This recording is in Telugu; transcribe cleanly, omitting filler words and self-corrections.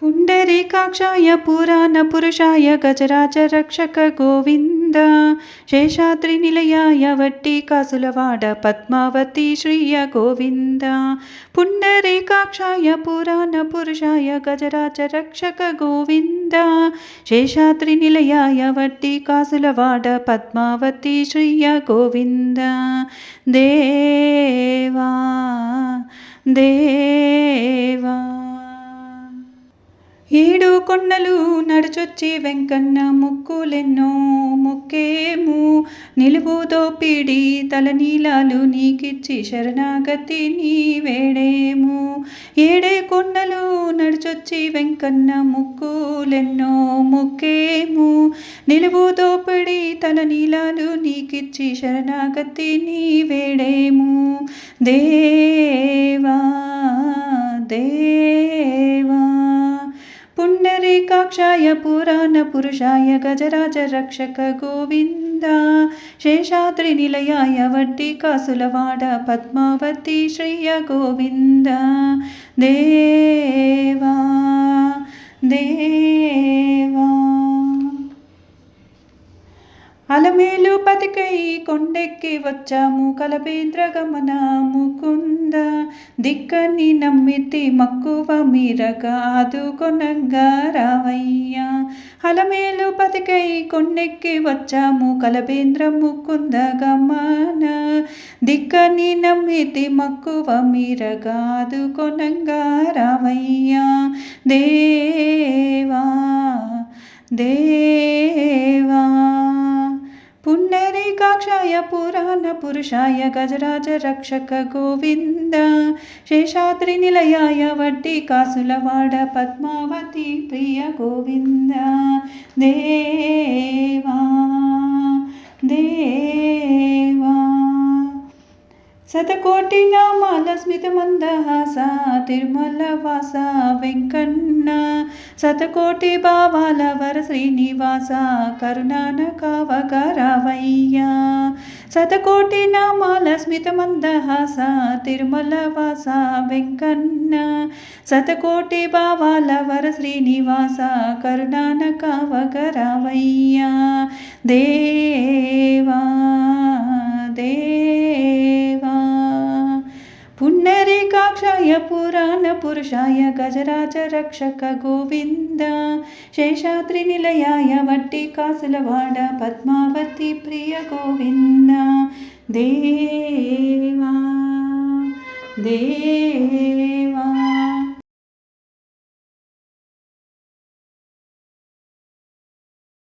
पुण्डरीकाक्षाय पुराणपुरुषाय गजराजरक्षक गोविन्द शेषाद्रिनिलयाय वट्टिकासुलवाड पद्मावती श्रिय गोविन्द पुण्डरीकाक्षाय पुराणपुरुषाय गजराजरक्षक गोविन्द शेषाद्रिनिलयाय वट्टिकासुलवाड पद्मावती श्रिय गोविन्द देवा देवा ఏడు కొండలు నడుచొచ్చి వెంకన్న ముక్కులెన్నో మొక్కేము నిలువు దోపిడి తలనీలాలు నీకిచ్చి శరణాగతి నీ వేడేము ఏడే కొండలు నడుచొచ్చి వెంకన్న ముక్కులెన్నో మొక్కేము నిలువు దోపిడి తలనీలాలు నీకిచ్చి శరణాగతి నీ వేడేము దేవా దేవా पुण्डरीकाक्षाय पुराणपुरुषाय गजराजरक्षक गोविन्द शेषाद्रिनिलयाय वट्टिकासुलवाड पद्मावती श्रिय गोविन्द देवा देवा అలమేలు పతికై కొండెక్కి వచ్చాము కలబేంద్ర గమన ముకుంద దిక్కని నమ్మితి మక్కువ మీరగా ఆదుకొనగా రావయ్యా అలమేలు పతికై కొండెక్కి వచ్చాము కలబేంద్ర ముకుంద గమన దిక్కని నమ్మితి మక్కువ మీరగా ఆదుకొనగా రావయ్యా దేవా దేవా पुण्डरीकाक्षाय पुराणपुरुषाय गजराजरक्षक गोविन्द शेषाद्रिनिलयाय वट्टिकासुलवाड पद्मावती प्रिय गोविन्द देवा देवा శతకోటి నామాల స్మిత మందహాస తిరుమల వాస వెంకన్న శతకోటి భావాల వర శ్రీనివాస కరుణాన కావగరావయ్యా శతకోటి నామాల స్మిత మందహాస తిరుమల వాస వెంకన్న శతకోటి భావాల వర శ్రీనివాస కరుణాన కావగరావయ్యా దేవా దేవా पुण्डरीकाक्षाय पुराणपुरुषाय गजराजरक्षक गोविन्द शेषाद्रिनिलयाय वट्टिकासुलवाड पद्मावती प्रिय गोविन्द देवा देवा